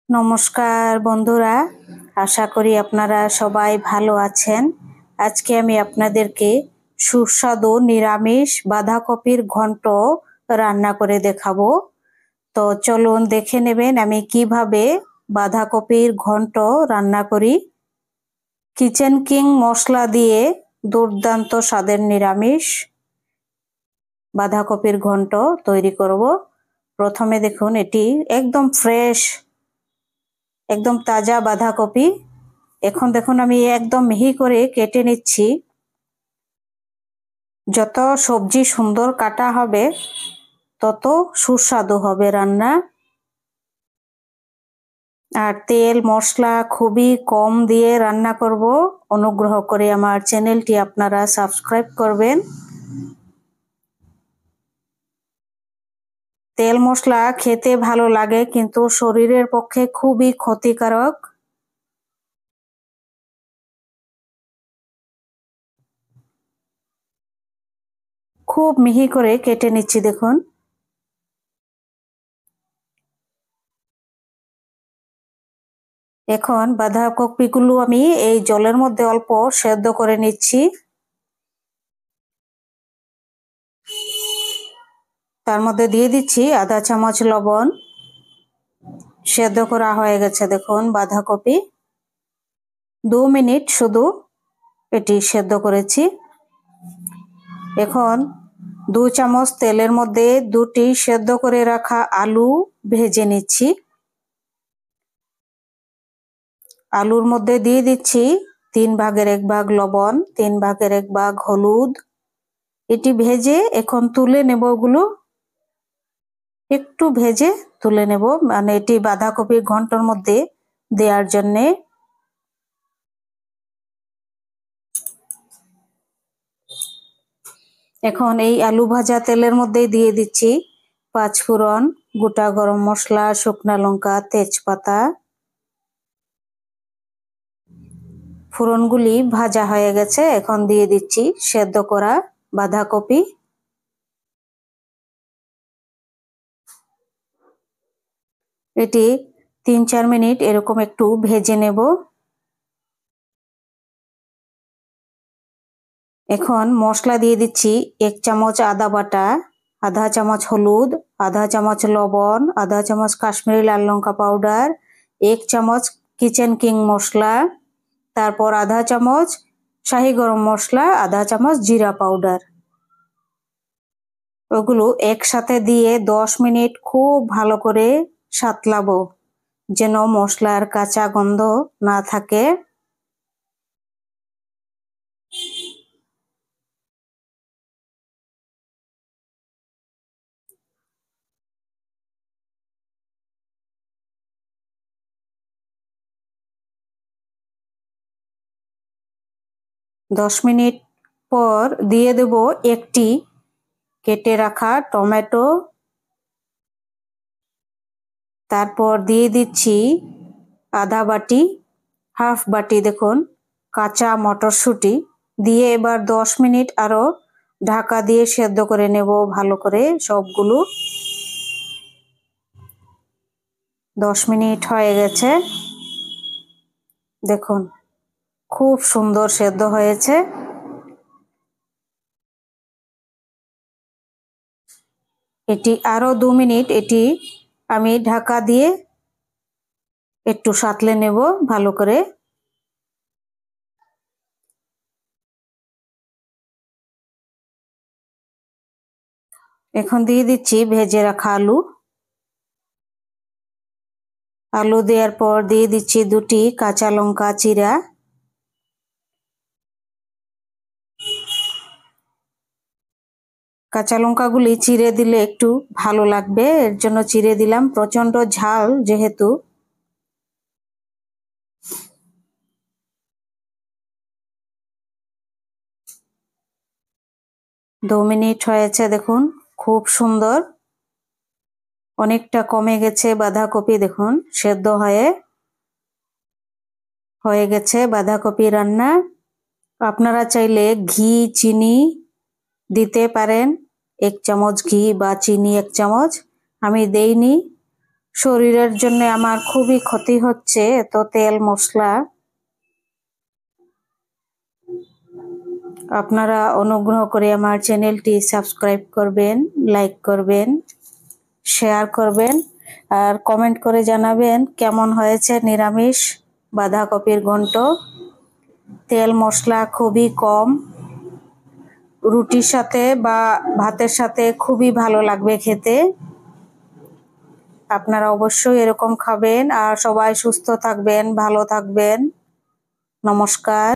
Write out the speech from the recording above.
নমস্কার বন্ধুরা, আশা করি আপনারা সবাই ভালো আছেন। আজকে আমি আপনাদেরকে সুস্বাদু নিরামিষ বাঁধাকপির ঘন্ট রান্না করে দেখাবো। তো চলুন দেখে নেবেন আমি কিভাবে বাঁধাকপির ঘন্ট রান্না করি। কিচেন কিং মশলা দিয়ে দুর্দান্ত স্বাদের নিরামিষ বাঁধাকপির ঘন্ট তৈরি করব। প্রথমে দেখুন, এটি একদম ফ্রেশ, একদম তাজা বাঁধাকপি। এখন দেখুন আমি একদম মিহি করে কেটে নিচ্ছি। যত সবজি সুন্দর কাটা হবে তত সুস্বাদু হবে রান্না। আর তেল মশলা খুবই কম দিয়ে রান্না করব। অনুগ্রহ করে আমার চ্যানেলটি আপনারা সাবস্ক্রাইব করবেন। তেল মশলা খেতে ভালো লাগে কিন্তু শরীরের পক্ষে খুবই ক্ষতিকারক। খুব মিহি করে কেটে নিচ্ছি দেখুন। এখন বাঁধাকপিগুলো আমি এই জলের মধ্যে অল্প সেদ্ধ করে নিচ্ছি। তার মধ্যে দিয়ে দিচ্ছি আধা চামচ লবণ। সেদ্ধ করা হয়ে গেছে দেখুন বাঁধাকপি। 2 মিনিট শুধু এটি সেদ্ধ করেছি। এখন 2 চামচ তেলের মধ্যে 2টি সেদ্ধ করে রাখা আলু ভেজে নিচ্ছি। আলুর মধ্যে দিয়ে দিচ্ছি 3 ভাগের 1 ভাগ লবণ, 3 ভাগের 1 ভাগ হলুদ। এটি ভেজে এখন তুলে নেব। ওগুলো একটু ভেজে তুলে নেব, মানে এটি বাঁধাকপির ঘন্টর মধ্যে দেওয়ার জন্যে। এখন এই আলু ভাজা তেলের মধ্যে দিয়ে দিচ্ছি 5 ফোড়ন, গোটা গরম মশলা, শুকনা লঙ্কা, তেজপাতা। ফোড়নগুলি ভাজা হয়ে গেছে। এখন দিয়ে দিচ্ছি সেদ্ধ করা বাঁধাকপি। এটি 3-4 মিনিট এরকম একটু ভেজে নেব। এখন মশলা দিয়ে দিচ্ছি 1 চামচ আদা বাটা, আধা চামচ হলুদ, আধা চামচ লবণ, আধা চামচ কাশ্মীরি লাল লঙ্কা পাউডার, 1 চামচ কিচেন কিং মশলা, তারপর আধা চামচ শাহি গরম মশলা, আধা চামচ জিরা পাউডার। ওগুলো একসাথে দিয়ে 10 মিনিট খুব ভালো করে সাঁতলাবো, যেন মশলার কাঁচা গন্ধ না থাকে। দশ মিনিট পর দিয়ে দেব একটি কেটে রাখা টমেটো। তারপর দিয়ে দিচ্ছি আধা বাটি, হাফ বাটি দেখুন কাঁচা মটরশুঁটি দিয়ে এবার 10 মিনিট আরো ঢাকা দিয়ে সেদ্ধ করে নেব ভালো করে সবগুলো। 10 মিনিট হয়ে গেছে দেখুন, খুব সুন্দর সেদ্ধ হয়েছে। এটি আরো 2 মিনিট এটি আমি ঢাকা দিয়ে একটু সাঁতলে নেব ভালো করে। এখন দিয়ে দিচ্ছি ভেজে রাখা আলু। আলু দেওয়ার পর দিয়ে দিচ্ছি 2টি কাঁচা লঙ্কা চিরা। কাঁচা লঙ্কাগুলি চিড়ে দিলে একটু ভালো লাগবে, এর জন্য চিড়ে দিলাম, প্রচন্ড ঝাল যেহেতু। দু মিনিট হয়েছে দেখুন, খুব সুন্দর অনেকটা কমে গেছে বাঁধাকপি দেখুন, সেদ্ধ হয়ে গেছে বাঁধাকপি রান্না। আপনারা চাইলে ঘি চিনি দিতে পারেন, 1 চামচ ঘি বা চিনি 1 চামচ। আমি দেইনি, শরীরের জন্য আমার খুবই ক্ষতি হচ্ছে এত তেল মশলা। আপনারা অনুগ্রহ করে আমার চ্যানেলটি সাবস্ক্রাইব করবেন, লাইক করবেন, শেয়ার করবেন আর কমেন্ট করে জানাবেন কেমন হয়েছে নিরামিষ বাঁধাকপির ঘন্ট। তেল মশলা খুবই কম, রুটির সাথে বা ভাতের সাথে খুবই ভালো লাগবে খেতে। আপনারা অবশ্যই এরকম খাবেন আর সবাই সুস্থ থাকবেন, ভালো থাকবেন। নমস্কার।